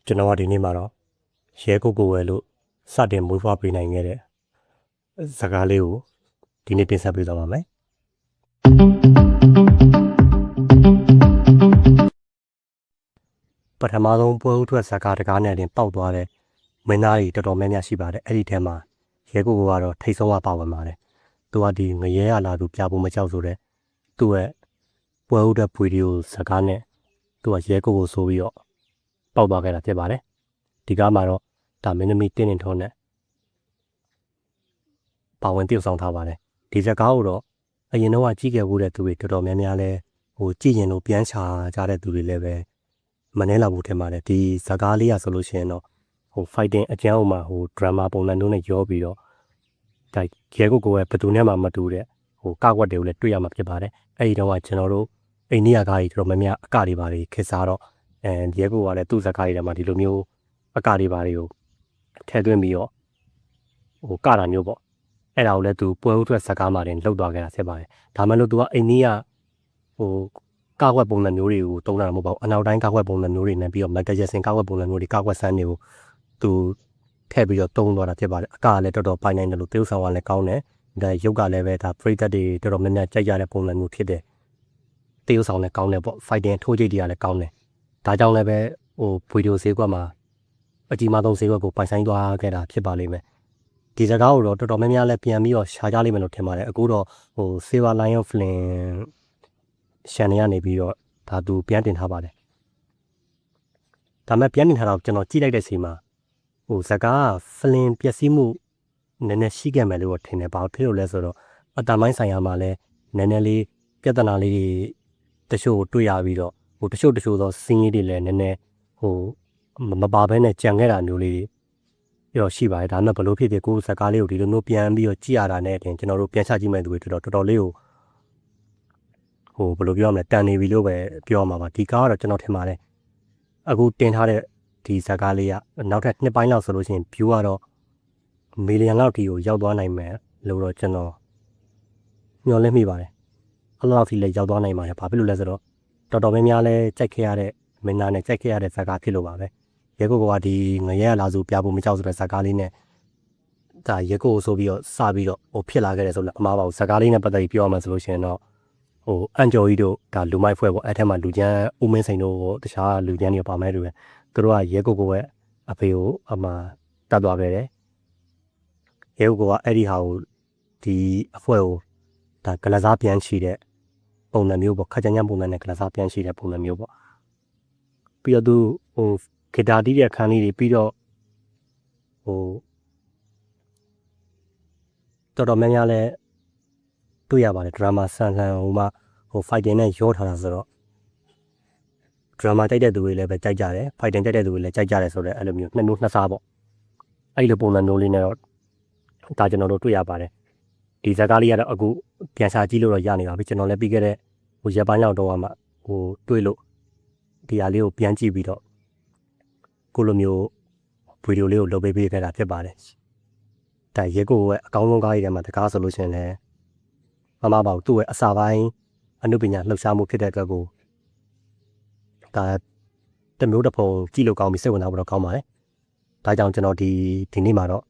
ကျွန်တော်ကဒီနေ့မှာတော့ရဲကိုကိုဝယ်လို့စတင်မွေးဖွားပေးနိုင်ခဲ့တဲ့ဇာတ်ကားလေးကိုဒီနေ့တင်ဆက်ပေးသွားပါမယ်ပထမဆုံးပွဲဥထွက်ဇာတ်ကားတကားနဲ့တင်ပေါက်သွားတဲ့မင်းသားတွေတော်တော်များများရှိပါတယ်အဲ့ဒီထဲမှာရဲကိုကိုကတော့ထိတ်ဆုံးကပါဝင်ပါတယ်သူကဒီငရဲရလာသူပြဖို့မကြောက်ဆိုတဲ့သူ့ရဲ့ပွဲဥထွက်ဗီဒီယိုဇာတ်ကားနဲ့သူကရဲကိုကိုဆိုပြီးတော့ပေါက်သွားခဲ့တာဖြစ်ပါတယ်ဒီကားမှာတော့ဒါမင်းသမီးတင်းတင်ထုံးနဲ့ပါဝင်တည်ဆောင်ထားပါတယ်ဒီဇာတ်ကားကိုတော့အရင်တော့ကြည့်ခဲ့ဖို့တဲ့သူတွေတော်တော်များများလဲကြည့်ရင်လို့ပြန်ချကြတဲ့သူတွေလည်းပဲမနှဲလာဘူးထင်ပါတယ်ဒီဇာတ်ကားလေးရဆိုလို့ရှိရင်တော့fighting အကျန်းအောင်မှာdrama ပုံစံမျိုးနဲ့ရောပြီးတော့ဒါရဲကိုကိုရဲ့ဘယ်သူနဲ့မှမတူတဲ့ကောက်ွက်တွေကိုလည်းတွေ့ရမှာဖြစ်ပါတယ်အဲ့ဒီတော့ကျွန်တော်တို့အိန္ဒိယကားကြီးတော်တော်များများအကတွေပါတွေခက်စားတော့ရဲကိုကလည်းသူ့ဇာတ်ကားကြီးထဲမှာဒီလိုမျိုးအကတွေပါတွေကိုထည့်သွင်းပြီးတော့ကတာမျိုးပေါ့အဲ့ဒါကိုလည်းသူပွဲဥထွက်ဇာတ်ကားမှာတင်လှုပ်သွားခဲ့တာဖြစ်ပါတယ်ဒါမှမဟုတ်သူကအိန္ဒိယကောက်ွက်ပုံစံမျိုးတွေကိုတုံးတာမဟုတ်ပါဘူးအနောက်တိုင်းကောက်ွက်ပုံစံမျိုးတွေနဲ့ပြီးတော့မက်ကရက်စင်ကောက်ွက်ပုံစံမျိုးတွေကောက်ွက်ဆန်းတွေကိုသူထည့်ပြီးတော့တုံးသွားတာဖြစ်ပါတယ်အကလည်းတော်တော်ပိုင်နိုင်တယ်လို့သေုပ်ဆောင်ကလည်းကောင်းတယ်ဒါရုပ်ကလည်းပဲဒါပရိသတ်တွေတော်တော်များများကြိုက်ကြတဲ့ပုံစံမျိုးဖြစ်တယ်သေုပ်ဆောင်လည်းကောင်းတယ်ပေါ့ fighting ထိုးကြိတ်တွေကလည်းကောင်းတယ်ဒါကြောင့်လည်းပဲဗီဒီယိုဈေးကွက်မှာအကြီးမားဆုံးဈေးကွက်ကိုပိုင်ဆိုင်သွားခဲ့တာဖြစ်ပါလိမ့်မယ်ဒီဇာတ်ကားကိုတော့တော်တော်များများလည်းပြန်ပြီးတော့ရှားကြလိမ့်မယ်လို့ထင်ပါတယ်အခုတော့Silver Lion Film channel ကနေပြီးတော့ဒါသူပြန်တင်ထားပါတယ်ဒါမဲ့ပြန်တင်ထားတော့ကျွန်တော်ကြည့်လိုက်တဲ့ချိန်မှာဇာတ်ကားက film ပျက်စီးမှုနည်းနည်းရှိခဲ့မယ်လို့ထင်တယ်ဘာဖြစ်လို့လဲဆိုတော့အတမိုင်းဆိုင်ရာမှာလည်းနည်းနည်းလေးပြဿနာလေးတွေတချို့တွေ့ရပြီးတော့တချို့သောစီးရီးတွေလည်းနည်းနည်းမပါဘဲနဲ့ကြံခဲ့တာမျိုးလေးရောရှိပါတယ်ဒါမှမဟုတ်ဘလို့ဖြစ်ဖြစ်ကိုယ်ဇာတ်ကားလေးကိုဒီလိုမျိုးပြန်ပြီးတော့ကြည့်ရတာနဲ့တင်ကျွန်တော်တို့ပြန်ချကြည့်မဲ့သူတွေတော်တော်လေးကိုဘယ်လိုပြောရမလဲတန်နေပြီလို့ပဲပြောမှာပါဒီကားကတော့ကျွန်တော်ထင်ပါတယ်အခုတင်ထားတဲ့ဒီဇာတ်ကားလေးကနောက်ထပ်2ပိုင်းလောက်ဆိုလို့ရှိရင် view ကတော့မီလီယံလောက်ထိကိုရောက်သွားနိုင်မယ်လို့တော့ကျွန်တော်မျှော်လင့်မိပါတယ်အဲ့လောက်ထိလည်းရောက်သွားနိုင်ပါတယ်ဘာဖြစ်လို့လဲဆိုတော့တော်တော်များများလဲကြိုက်ခဲ့ရတဲ့မင်းသားနဲ့ကြိုက်ခဲ့ရတဲ့ဇာတ်ကားဖြစ်လို့ပါပဲရဲကိုကဒီငရဲလာစုပြဖို့မကြောက်ဆိုတဲ့ဇာတ်ကားလေးနဲ့ဒါရဲကိုဆိုပြီးတော့စပြီးတော့ဖြစ်လာခဲ့တယ်ဆိုတော့အမှားပါဘူးဇာတ်ကားလေးနဲ့ပတ်သက်ပြီးပြောရမှာဆိုလို့ရှိရင်တော့အန်ဂျော်ကြီးတို့ဒါလူမိုက်ဖွဲ့ပေါ့အဲ့ထက်မှာလူချမ်းဦးမင်းစိန်တို့တခြားလူချမ်းတွေပါမဲ့တူပဲသူတို့ကရဲကိုရဲ့အဖေကိုအမှတတ်သွားခဲ့တယ်ရဲကိုကအဲ့ဒီဟာကိုဒီအဖွဲ့ကိုဒါကလစားပြန်ချီတဲ့ပုံစံမျိုးပေါ့ခက်ကြမ်းကြမ်းပုံစံနဲ့ကလစားပြန်ချီတဲ့ပုံစံမျိုးပေါ့ပြီးတော့သူဂီတာတီးတဲ့အခန်းလေးတွေပြီးတော့တော်တော်များများလဲတွေ့ရပါတယ်ဒရာမာဆန်ဆန်fighting နဲ့ရောထားတာဆိုတော့ဒရာမာကြိုက်တဲ့သူတွေလည်းပဲကြိုက်ကြတယ် fighting ကြိုက်တဲ့သူတွေလည်းကြိုက်ကြတယ်ဆိုတော့အဲ့လိုမျိုးနှစ်မျိုးနှစ်စားပေါ့အဲ့လိုပုံစံမျိုးလေးနဲ့တော့ဒါကျွန်တော်တို့တွေ့ရပါတယ်ဒီဇာတ်ကားလေးကတော့အခုပြန်စာကြည့်လို့တော့ရနေပါပြီကျွန်တော်လည်းပြီးခဲ့တဲ့ရက်ပိုင်းလောက်တော့မှတွေ့လို့ဒီဟာလေးကိုပြန်ကြည့်ပြီးတော့ကိုလိုမျိုးဗီဒီယိုလေးကိုလုပ်ပေးခဲ့တာဖြစ်ပါတယ်ဒါရဲကိုရဲ့အကောင်းဆုံးကားကြီးထဲမှာတကားဆိုလို့ရှိရင်လည်းမမပါဘူးသူ့ရဲ့အစာပိုင်းအနုပညာလှုပ်ရှားမှုဖြစ်တဲ့အတွက်ကိုဒါတမျိုးတစ်ပုံကြည့်လို့ကောင်းပြီးစိတ်ဝင်စားဖို့တော့ကောင်းပါတယ်ဒါကြောင့်ကျွန်တော်ဒီနေ့မှာတော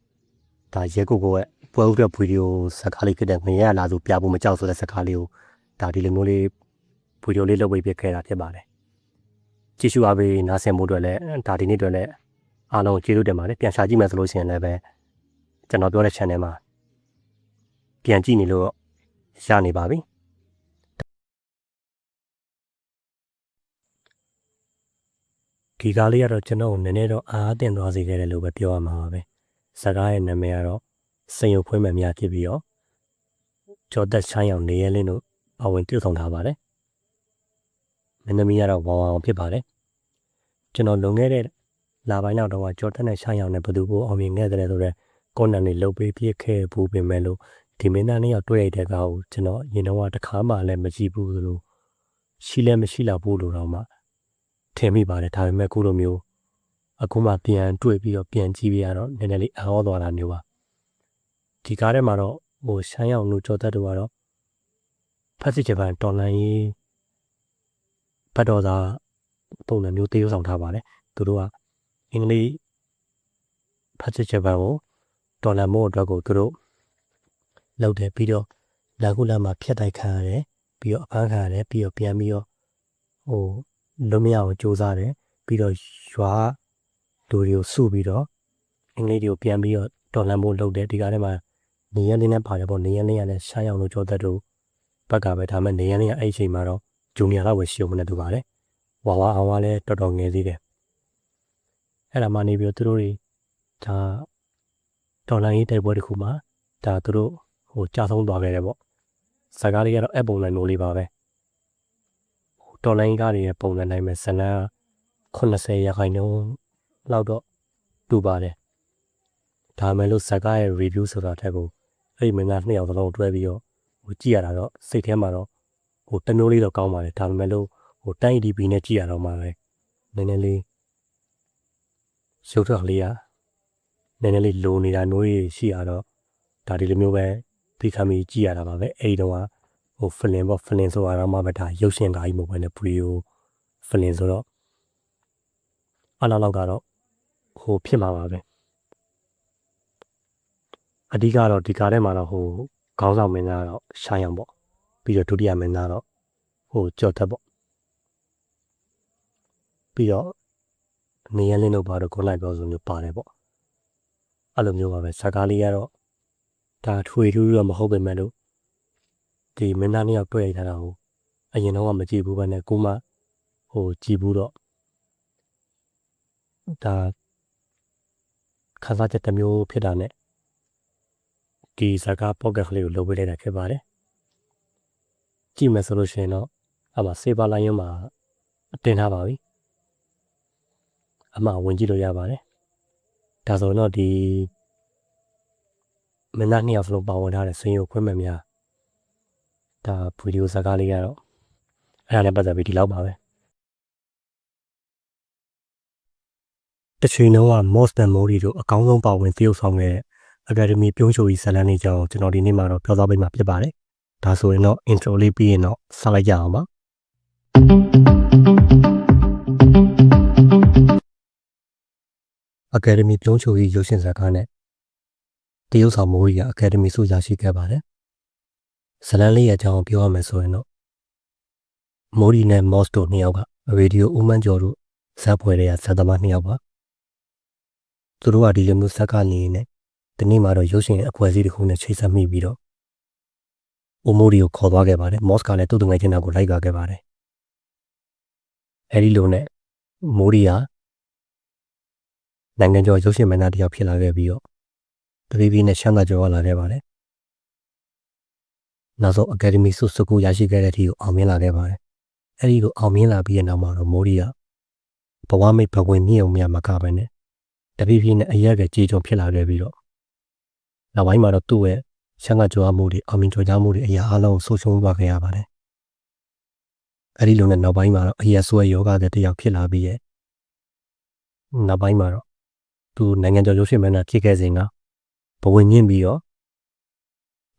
့ဒါရဲကိုရဲ့ပွဲဥတဲ့ဗီဒီယိုဇာတ်ကားလေးဖြစ်တဲ့ငရဲလာစုပြဖို့မကြောက်ဆိုတဲ့ဇာတ်ကားလေးကိုဒါဒီလိုမျိုးလေးဗီဒီယိုလေးလုပ်ပေးပြခဲ့တာဖြစ်ပါတယ်ကြည့်ရှုအားပေးနားဆင်ဖို့အတွက်လည်းဒါဒီနေ့အတွက်လည်းအားလုံးကျေးဇူးတင်ပါတယ်ပြန်ရှာကြည့်မယ်ဆိုလို့ရှိရင်လည်းပဲကျွန်တော်ပြောတဲ့ channel မှာပြန်ကြည့်နေလို့ရနေပါပြီဒီကားလေးကတော့ကျွန်တော်နည်းနည်းတော့အားတင်သွားစေခဲ့တယ်လို့ပဲပြောရမှာပါပဲဇာတ်ကားရဲ့နာမည်ကတော့စိန်ရုပ်ဖွင့်မှများဖြစ်ပြီးတော့ကျော်သက်ချိုင်းအောင်နေရဲလင်းတို့ပါဝင်တည်ဆောင်ထားပါတယ်မင်းသမီးကတော့ဝါဝါအောင်ဖြစ်ပါတယ်ကျွန်တော်လွန်ခဲ့တဲ့လပိုင်းလောက်တော့ကျော်သက်နဲ့ချိုင်းအောင်နဲ့ဘသူကိုအောင်မြင်ခဲ့တယ်ဆိုတော့ကွန်နန်တွေလုတ်ပေးပြခဲ့ဘူးပင်မဲ့လို့ဒီမင်းသားနှစ်ယောက်တွေ့ရတဲ့ကောင်ကိုကျွန်တော်ရင်တော့တခါမှလည်းမကြည့်ဘူးလို့ရှိလည်းမရှိတော့ဘူးလို့တော့မှထင်မိပါတယ်ဒါပေမဲ့ခုလိုမျိုးအခုမှပြန်တွေ့ပြီးတော့ပြန်ကြည့်ပြရတော့နည်းနည်းလေးအဟောသွားတာမျိုးပါဒီကားထဲမှာတော့ရှိုင်းအောင်လူကြောသက်တို့ကတော့ဖက်စစ်ဂျပန်တော်လန်ရေးဘတ်တော်သားပုံစံမျိုးသေယုံဆောင်ထားပါတယ်သူတို့က အင်္ဂလိပ်ဖတ်ချက်ပံကိုတော်လန်မို့အတွက်ကိုသူတို့လောက်တယ်ပြီးတော့လာခုလာမှာဖြတ်တိုက်ခံရတယ်ပြီးတော့အဖမ်းခံရတယ်ပြီးတော့ပြန်ပြီးတော့လွတ်မြောက်အောင်စူးစမ်းတယ်ပြီးတော့ရွာလူတွေကိုစုပြီးတော့အင်္ဂလိပ်တွေကိုပြန်ပြီးတော့တော်လန်မို့လုပ်တယ်ဒီကားထဲမှာနေရင်းနဲ့ပါတယ်ပေါ့နေရင်းလေးကလည်းရှားရောင်လို့ကြောသက်တို့ဘက်ကပဲဒါမဲ့နေရင်းလေးကအဲ့အချိန်မှာတော့ဂျူနီယာလောက်ပဲရှိအောင်မနဲ့တူပါတယ်ဝါအောင်ကလည်းတော်တော်ငယ်သေးတယ်အဲ့ဒါမှနေပြီးတော့သူတို့တွေဒါဒေါ်လာရေးတိုက်ပွဲတစ်ခုမှာဒါသူတို့ကြာဆုံးသွားခဲ့တယ်ပေါ့ဇာကားလေးကတော့အပုံစံမျိုးလေးပါပဲဒေါ်လာရေးကားတွေရဲ့ပုံစံတိုင်းပဲဇလန်း80ရာခိုင်နှုန်းလောက်တော့တူပါတယ်ဒါမှမဟုတ်ဇာကားရဲ့ review ဆိုတာထက်ကိုအဲ့ဒီမင်းသား2ယောက်သလုံးတွဲပြီးတော့ကြည့်ရတာတော့စိတ်ထဲမှာတော့တမျိုးလေးတော့ကောင်းပါတယ်ဒါပေမဲ့လို့တိုင်း EDP နဲ့ကြည့်ရတော့မှလည်းနည်းနည်းလေးရုပ်ထွက်ကလေးကနည်းနည်းလေးလိုနေတာမျိုးကြီးရှိရတော့ဒါဒီလိုမျိုးပဲသိခံပြီးကြည့်ရတာပါပဲအဲ့ဒီတော့film ပေါ့ film ဆိုတာတော့မှပဲဒါရုပ်ရှင်ကားကြီးမဟုတ်ဘဲနဲ့ video film ဆိုတော့အားလောက်ကတော့ဖြစ်မှာပါပဲအဓိကတော့ဒီကားထဲမှာတော့ခေါင်းဆောင်မင်းသားတော့ရှားရောင်ပေါ့ပြီးတော့ဒုတိယမင်းသားတော့ကြော်သက်ပေါ့ပြီးတော့နေရလင်းတို့ဘာတော့ခုနကပြောဆိုမျိုးပါတယ်ပေါ့အဲ့လိုမျိုးပါပဲဇာကားလေးကတော့ဒါထွေထူးတော့မဟုတ်ပေမဲ့လို့ဒီမင်းသားနှစ်ယောက်တွေ့ရတာကိုအရင်တော့မကြည့်ဘူးပဲနဲ့ကိုမှကြည့်ဘူးတော့ဒါခန်းစားချက်တစ်မျိုးဖြစ်တာနဲ့ဒီဇာကားပေါ့ကတ်ကလေးကိုလုပ်ပေးလိုက်တာဖြစ်ပါတယ်ကြည့်မယ်ဆိုလို့ရှိရင်တော့အမှစေးပါလိုင်းရုံးမှာတင်ထားပါပြီအမှဝင်ကြည့်လို့ရပါတယ်ဒါဆိုတော့ဒီမင်းသားနှစ်ယောက်စလုံးပါဝင်ထားတဲ့စင်ရုပ်ခွင့်မဲ့များဒါဗီဒီယိုဇာကားလေးကတော့အဲ့ဒါနဲ့ပတ်သက်ပြီးဒီလောက်ပါပဲတချီနှုံးက Moss and Mori တို့အကောင်းဆုံးပါဝင်သရုပ်ဆောင်ခဲ့တဲ့ Academy ပြုံးချိုကြီးဇာတ်လမ်းလေးကြောင်းကျွန်တော်ဒီနေ့မှာတော့ပြောသွားပေးမှာဖြစ်ပါတယ်ဒါဆိုရင်တော့ intro လေးပြီးရင်တော့ဆက်လိုက်ကြအောင်ပါAcademy ပြုံးချိုကြီးရုပ်ရှင်ဇာတ်ကားနဲ့တရုပ်ဆောင်မိုးရီက Academy ဆုရရှိခဲ့ပါတယ်ဇလန်းလေးရဲ့အကြောင်းပြောရမယ်ဆိုရင်တော့မိုးရီနဲ့ Moss တို့နှစ်ယောက်ကရေဒီယိုဦးမန်းကျော်တို့ဇက်ဖွဲ့တဲ့ဇက်သမားနှစ်ယောက်ပါသူတို့ကဒီလိုမျိုးဇက်ကနေနဲ့ဒီနေ့မှာတော့ရုပ်ရှင်အဖွဲ့အစည်းတစ်ခုနဲ့ချိတ်ဆက်မိပြီးတော့ဦးမိုးရီကိုခေါ်သွားခဲ့ပါတယ် Moss ကလည်းသူ့တငယ်ချင်းတွေကိုလိုက်သွားခဲ့ပါတယ်အဲဒီလိုနဲ့မိုးရီကနိုင်ငံကျော်ရုပ်ရှင်မင်းသားတစ်ယောက်ဖြစ်လာခဲ့ပြီးတော့တပီးပီးနဲ့ရှမ်းသာကျော်လာခဲ့ပါတယ်နောက်ဆုံး Academy ဆုစကူရရှိခဲ့တဲ့အထိကိုအောင်မြင်လာခဲ့ပါတယ်အဲဒီလိုအောင်မြင်လာပြီးတဲ့နောက်မှာတော့မိုးရီကဘဝမိတ်ဘဝင်မြင့်အောင်များမကပဲနဲ့တပီးပီးနဲ့အရက်ကကြေကြုံဖြစ်လာခဲ့ပြီးတော့နောက်ပိုင်းမှာတော့သူ့ရဲ့ရှမ်းသာကျော်မှုတွေအောင်မြင်ကျော်ကြားမှုတွေအရာအလုံးဆုံးရှုံးသွားခဲ့ရပါတယ်အဲဒီလိုနဲ့နောက်ပိုင်းမှာတော့အရာဆွဲယောဂတဲ့တယောက်ဖြစ်လာပြီးရဲ့နောက်ပိုင်းမှာတော့သူနိုင်ငံကျော်ရုပ်ရှင်မင်းသားဖြစ်ခဲ့စဉ်ကဘဝင်မြင့်ပြီးတော့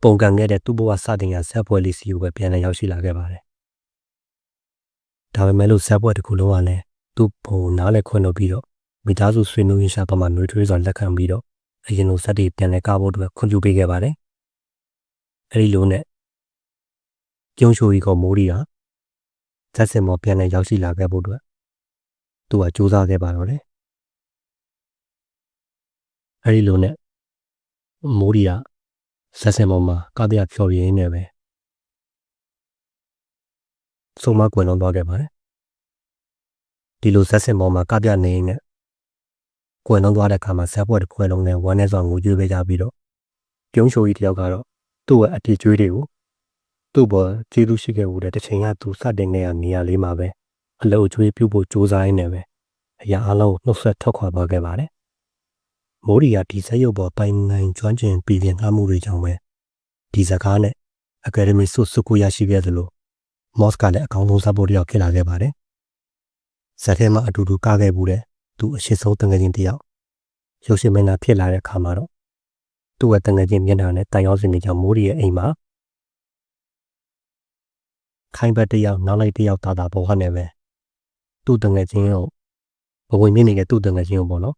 ပုံကန်ခဲ့တဲ့သူ့ဘဝစတင်ရာဇက်ပွဲလေးစီကိုပဲပြန်လည်ရောက်ရှိလာခဲ့ပါတယ်ဒါပေမဲ့လို့ဇက်ပွဲတစ်ခုလုံးကလည်းသူ့ဘုံနားလဲခွင့်လို့ပြီးတော့မိသားစုဆွေမျိုးရင်းရှာတော့မှနှွေးထွေးစွာလက်ခံပြီးတော့အရင်လိုဇက်တွေပြန်လည်ကားဖို့အတွက်ခွင့်ပြုပေးခဲ့ပါတယ်အဲဒီလိုနဲ့ကျုံချိုကြီးကမိုးရီကဇက်စင်မောပြန်လည်ရောက်ရှိလာခဲ့ဖို့အတွက်သူကကြိုးစားခဲ့ပါတော့တယ်အဲဒီလိုနဲ့မိုးရီကဇက်စင်မောမှာကားတရားဖြော်ရင်းနဲ့ပဲဆုံးမကွယ်လွန်သွားခဲ့ပါတယ်ဒီလိုဇက်စင်မောမှာကားပြနေနဲ့ကွယ်လွန်သွားတဲ့အခါမှာဇက်ဘွက်တစ်ခွဲလုံးနဲ့ဝမ်းနဲ့စွာငိုကြွေးပေးကြပြီးတော့ပြုံးချိုကြီးတယောက်ကတော့သူ့ရဲ့အတီကျွေးတွေကိုသူ့ဘောကျေးဇူးရှိခဲ့မှုတဲ့တစ်ချိန်ကသူစတင်ခဲ့ရနေရာလေးမှာပဲအလုပ်ကျွေးပြုဖို့စူးစမ်းရင်းနဲ့ပဲအရာအလုံးနှုတ်ဆက်ထွက်ခွာသွားခဲ့ပါတယ်မိုးရီကဒီဇက်ရုပ်ပေါ်ပိုင်နိုင်ကျွမ်းကျင်ပြည်ပြင်းထားမှုတွေကြောင့်ပဲဒီဇကားနဲ့ Academy ဆုကိုရရှိခဲ့သလို Moss ကလည်းအကောင်းဆုံးဇက်ဖို့တယောက်ဖြစ်လာခဲ့ပါတယ်ဇက်ထဲမှာအတူတူကားခဲ့မှုတဲ့သူအရှိဆုံးတငယ်ချင်းတယောက်ရုပ်ရှင်မင်းသားဖြစ်လာတဲ့အခါမှာတော့သူ့ရဲ့တငယ်ချင်းမျက်နှာနဲ့တိုင်ရောက်စင်နေကြောင်မိုးရီရဲ့အိမ်မှာခိုင်ဘတ်တယောက်နောက်လိုက်တယောက်တာဘဝနဲ့ပဲသူ့တငယ်ချင်းကို ဘဝင်မြင့်နေတဲ့သူ့တငယ်ချင်းကိုပေါ့နော်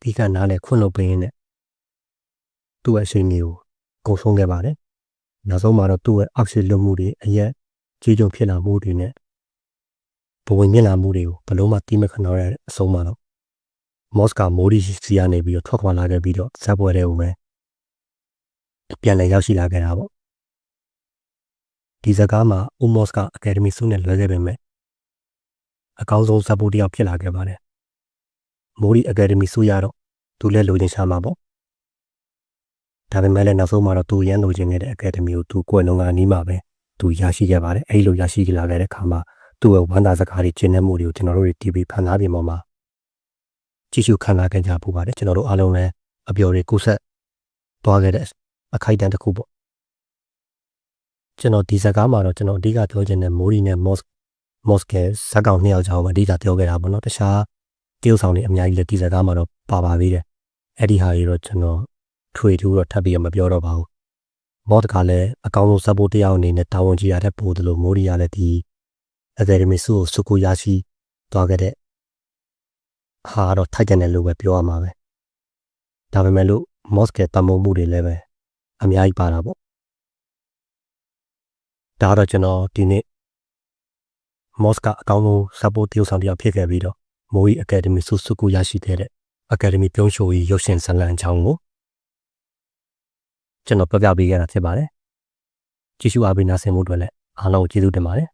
ဒီကနားလဲခွင့်လို့ပေးရင်းနဲ့သူ့ရဲ့အရှိန်မျိုးကိုကုံဆုံးခဲ့ပါတယ်နောက်ဆုံးမှာတော့သူ့ရဲ့အောက်ဆီလွတ်မှုတွေအရက်ကြီးကျုံဖြစ်လာမှုတွေနဲ့ဘဝင်မြင့်လာမှုတွေကိုဘလို့မှတီးမခဏရတဲ့အဆုံးမှာတော့မော့စကမိုဒီစီကနေပြီးတော့ထွက်ခွာလာခဲ့ပြီးတော့ဇက်ပွဲတဲ့ဦးပဲပြန်လည်ရောက်ရှိလာခဲ့တာပေါ့ဒီစကားမှာဦးမော့စကအကယ်ဒမီဆုနဲ့လွဲခဲ့ပေမဲ့အကောင်းဆုံးဇက်ပိုတယောက်ဖြစ်လာခဲ့ပါတယ်မိုဒီအကယ်ဒမီဆုရတော့သူလည်းလိုချင်ရှာမှာပေါ့ဒါပေမဲ့လည်းနောက်ဆုံးမှာတော့သူရန်လိုချင်ခဲ့တဲ့အကယ်ဒမီကိုသူကိုယ်လုံးကအနီးမှာပဲသူရရှိခဲ့ပါတယ်အဲဒီလိုရရှိလာခဲ့တဲ့အခါမှာသူ့ရဲ့ဝမ်းသာစကားတွေကျင်းနေမှုတွေကိုကျွန်တော်တို့တွေ TV ဖန်သားပြင်ပေါ်မှာကြည့်ရှုခံစားခဲ့ကြပူပါတယ်ကျွန်တော်တို့အားလုံးလည်းအပျော်တွေကိုဆက်သွားခဲ့တဲ့အခိုက်အတန့်တစ်ခုပေါ့ကျွန်တော်ဒီစကားမှာတော့ကျွန်တော်အဓိကပြောချင်တဲ့မိုဒီနဲ့မော့စ်ကဇက်ကောင်နှစ်ယောက်ကြောင့်အဓိကပြောခဲ့တာပေါ့နော်တခြားတရုတ်ဆောင်တွေအများကြီးလည်းဒီစကားမှာတော့ပါသေးတယ်အဲ့ဒီဟာကြီးတော့ကျွန်တော်ထွေထူးတော့ထပ်ပြီးမပြောတော့ပါဘူးမော့စ်ကလည်းအကောင်းဆုံးဇက်ပိုတယောက်အနေနဲ့တာဝန်ကြီးရတဲ့ပို့တယ်လို့မိုဒီကလည်းဒီအကယ်ဒမီဆုကိုစုကိုရရှိသွားခဲ့တဲ့ဟာတော့ထိုက်တယ်လို့ပဲပြောရမှာပဲဒါပေမဲ့လို့မော့စ်ကတမုံမှုတွေလည်းပဲအများကြီးပါတာပေါ့ဒါတော့ကျွန်တော်ဒီနေ့မော့စ်ကအကောင်းဆုံးဇက်ပိုတရုတ်ဆောင်တယောက်ဖြစ်ခဲ့ပြီးတော့မိုးကြီးအကယ်ဒမီဆုစုကိုရရှိခဲ့တဲ့အကယ်ဒမီပြုံးရှိုးကြီးရုပ်ရှင်ဇာတ်လမ်းအကြောင်းကိုကျွန်တော်ပြပြပေးခဲ့တာဖြစ်ပါတယ်ကြည့်ရှုအားပေးနားဆင်မှုအတွက်လည်းအားလုံးကိုကျေးဇူးတင်ပါတယ်